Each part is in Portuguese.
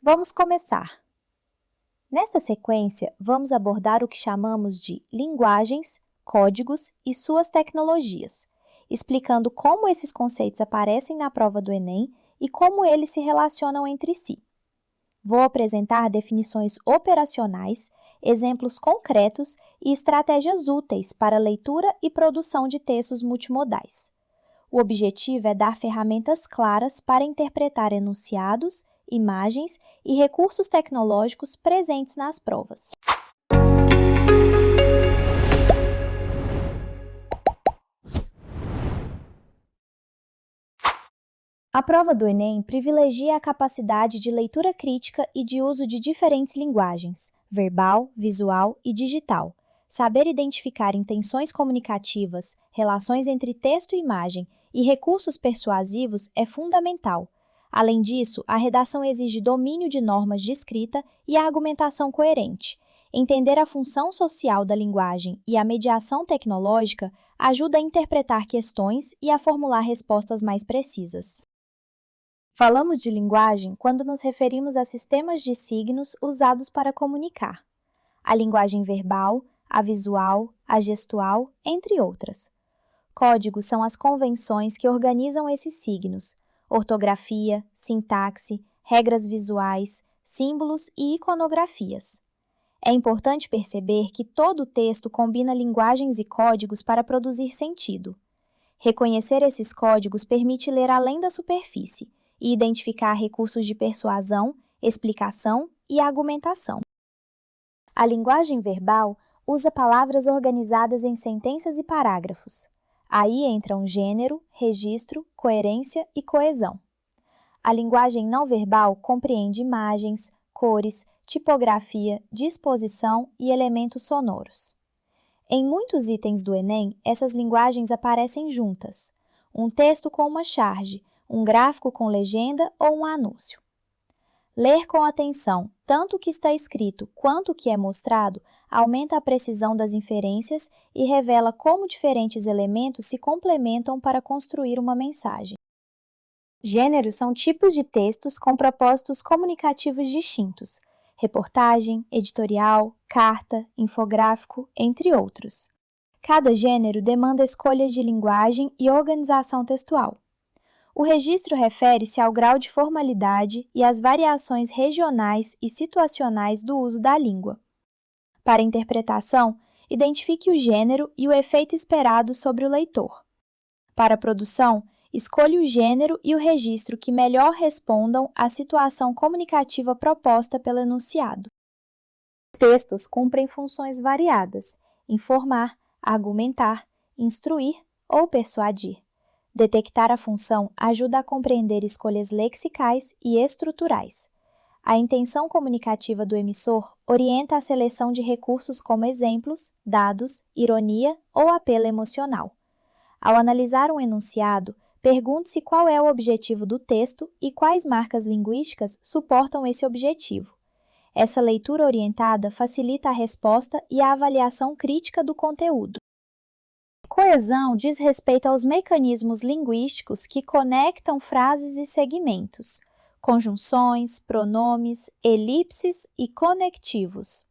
Vamos começar! Nesta sequência, vamos abordar o que chamamos de linguagens, códigos e suas tecnologias, explicando como esses conceitos aparecem na prova do Enem e como eles se relacionam entre si. Vou apresentar definições operacionais, exemplos concretos e estratégias úteis para leitura e produção de textos multimodais. O objetivo é dar ferramentas claras para interpretar enunciados, imagens e recursos tecnológicos presentes nas provas. A prova do Enem privilegia a capacidade de leitura crítica e de uso de diferentes linguagens, verbal, visual e digital. Saber identificar intenções comunicativas, relações entre texto e imagem e recursos persuasivos é fundamental. Além disso, a redação exige domínio de normas de escrita e a argumentação coerente. Entender a função social da linguagem e a mediação tecnológica ajuda a interpretar questões e a formular respostas mais precisas. Falamos de linguagem quando nos referimos a sistemas de signos usados para comunicar. A linguagem verbal, a visual, a gestual, entre outras. Códigos são as convenções que organizam esses signos, ortografia, sintaxe, regras visuais, símbolos e iconografias. É importante perceber que todo texto combina linguagens e códigos para produzir sentido. Reconhecer esses códigos permite ler além da superfície e identificar recursos de persuasão, explicação e argumentação. A linguagem verbal usa palavras organizadas em sentenças e parágrafos. Aí entram gênero, registro, coerência e coesão. A linguagem não verbal compreende imagens, cores, tipografia, disposição e elementos sonoros. Em muitos itens do Enem, essas linguagens aparecem juntas. Um texto com uma charge, um gráfico com legenda ou um anúncio. Ler com atenção tanto o que está escrito quanto o que é mostrado aumenta a precisão das inferências e revela como diferentes elementos se complementam para construir uma mensagem. Gêneros são tipos de textos com propósitos comunicativos distintos: reportagem, editorial, carta, infográfico, entre outros. Cada gênero demanda escolhas de linguagem e organização textual. O registro refere-se ao grau de formalidade e às variações regionais e situacionais do uso da língua. Para a interpretação, identifique o gênero e o efeito esperado sobre o leitor. Para a produção, escolha o gênero e o registro que melhor respondam à situação comunicativa proposta pelo enunciado. Textos cumprem funções variadas: informar, argumentar, instruir ou persuadir. Detectar a função ajuda a compreender escolhas lexicais e estruturais. A intenção comunicativa do emissor orienta a seleção de recursos como exemplos, dados, ironia ou apelo emocional. Ao analisar um enunciado, pergunte-se qual é o objetivo do texto e quais marcas linguísticas suportam esse objetivo. Essa leitura orientada facilita a resposta e a avaliação crítica do conteúdo. Coesão diz respeito aos mecanismos linguísticos que conectam frases e segmentos, conjunções, pronomes, elipses e conectivos.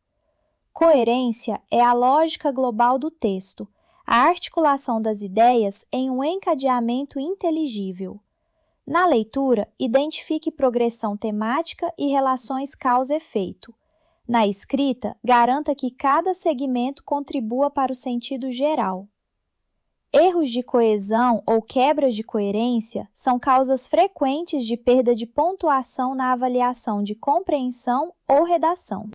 Coerência é a lógica global do texto, a articulação das ideias em um encadeamento inteligível. Na leitura, identifique progressão temática e relações causa-efeito. Na escrita, garanta que cada segmento contribua para o sentido geral. Erros de coesão ou quebras de coerência são causas frequentes de perda de pontuação na avaliação de compreensão ou redação.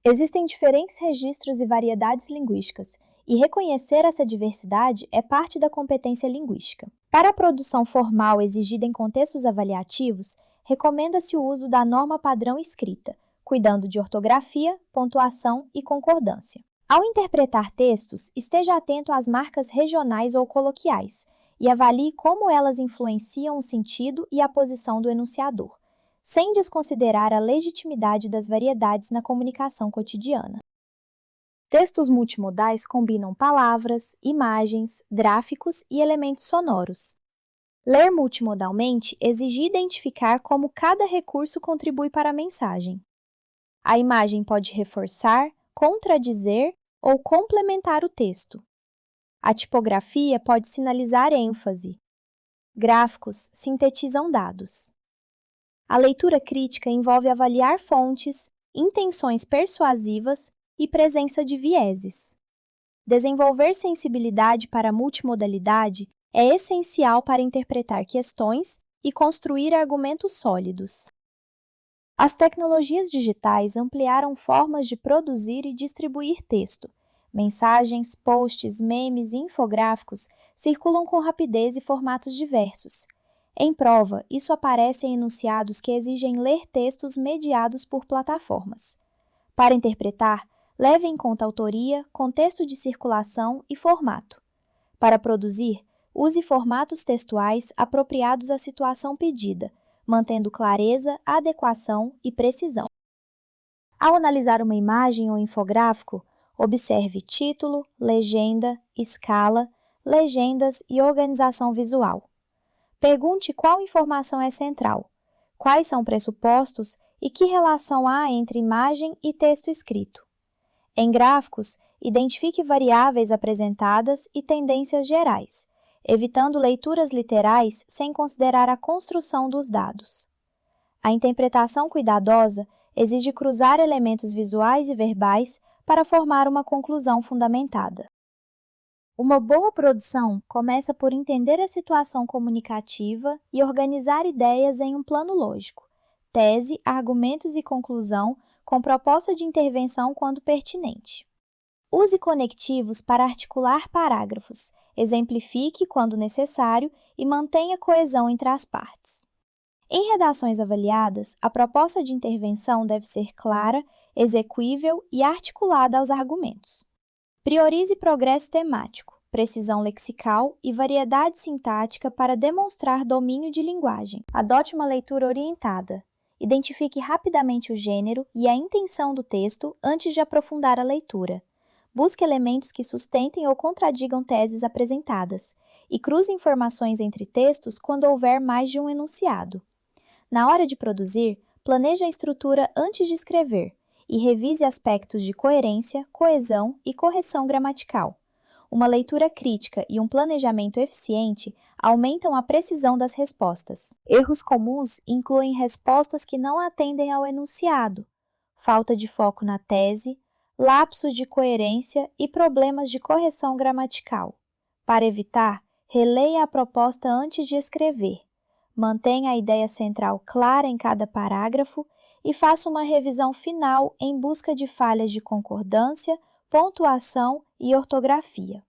Existem diferentes registros e variedades linguísticas, e reconhecer essa diversidade é parte da competência linguística. Para a produção formal exigida em contextos avaliativos, recomenda-se o uso da norma padrão escrita, cuidando de ortografia, pontuação e concordância. Ao interpretar textos, esteja atento às marcas regionais ou coloquiais e avalie como elas influenciam o sentido e a posição do enunciador, sem desconsiderar a legitimidade das variedades na comunicação cotidiana. Textos multimodais combinam palavras, imagens, gráficos e elementos sonoros. Ler multimodalmente exige identificar como cada recurso contribui para a mensagem. A imagem pode reforçar, contradizer ou complementar o texto. A tipografia pode sinalizar ênfase. Gráficos sintetizam dados. A leitura crítica envolve avaliar fontes, intenções persuasivas e presença de vieses. Desenvolver sensibilidade para a multimodalidade é essencial para interpretar questões e construir argumentos sólidos. As tecnologias digitais ampliaram formas de produzir e distribuir texto. Mensagens, posts, memes e infográficos circulam com rapidez e formatos diversos. Em prova, isso aparece em enunciados que exigem ler textos mediados por plataformas. Para interpretar, leve em conta autoria, contexto de circulação e formato. Para produzir, use formatos textuais apropriados à situação pedida, mantendo clareza, adequação e precisão. Ao analisar uma imagem ou infográfico, observe título, legenda, escala, legendas e organização visual. Pergunte qual informação é central, quais são pressupostos e que relação há entre imagem e texto escrito. Em gráficos, identifique variáveis apresentadas e tendências gerais, evitando leituras literais sem considerar a construção dos dados. A interpretação cuidadosa exige cruzar elementos visuais e verbais para formar uma conclusão fundamentada. Uma boa produção começa por entender a situação comunicativa e organizar ideias em um plano lógico, tese, argumentos e conclusão, com proposta de intervenção quando pertinente. Use conectivos para articular parágrafos, exemplifique quando necessário e mantenha coesão entre as partes. Em redações avaliadas, a proposta de intervenção deve ser clara, execuível e articulada aos argumentos. Priorize progresso temático, precisão lexical e variedade sintática para demonstrar domínio de linguagem. Adote uma leitura orientada. Identifique rapidamente o gênero e a intenção do texto antes de aprofundar a leitura. Busque elementos que sustentem ou contradigam teses apresentadas e cruze informações entre textos quando houver mais de um enunciado. Na hora de produzir, planeje a estrutura antes de escrever e revise aspectos de coerência, coesão e correção gramatical. Uma leitura crítica e um planejamento eficiente aumentam a precisão das respostas. Erros comuns incluem respostas que não atendem ao enunciado, falta de foco na tese, lapsos de coerência e problemas de correção gramatical. Para evitar, releia a proposta antes de escrever. Mantenha a ideia central clara em cada parágrafo e faça uma revisão final em busca de falhas de concordância, pontuação e ortografia.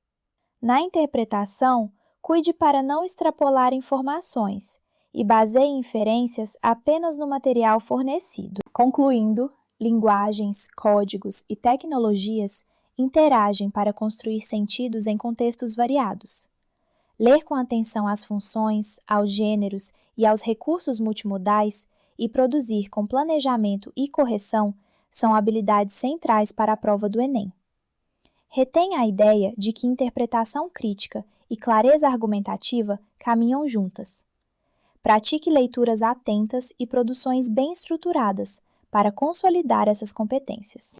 Na interpretação, cuide para não extrapolar informações e baseie inferências apenas no material fornecido. Concluindo, linguagens, códigos e tecnologias interagem para construir sentidos em contextos variados. Ler com atenção às funções, aos gêneros e aos recursos multimodais e produzir com planejamento e correção são habilidades centrais para a prova do Enem. Retenha a ideia de que interpretação crítica e clareza argumentativa caminham juntas. Pratique leituras atentas e produções bem estruturadas para consolidar essas competências.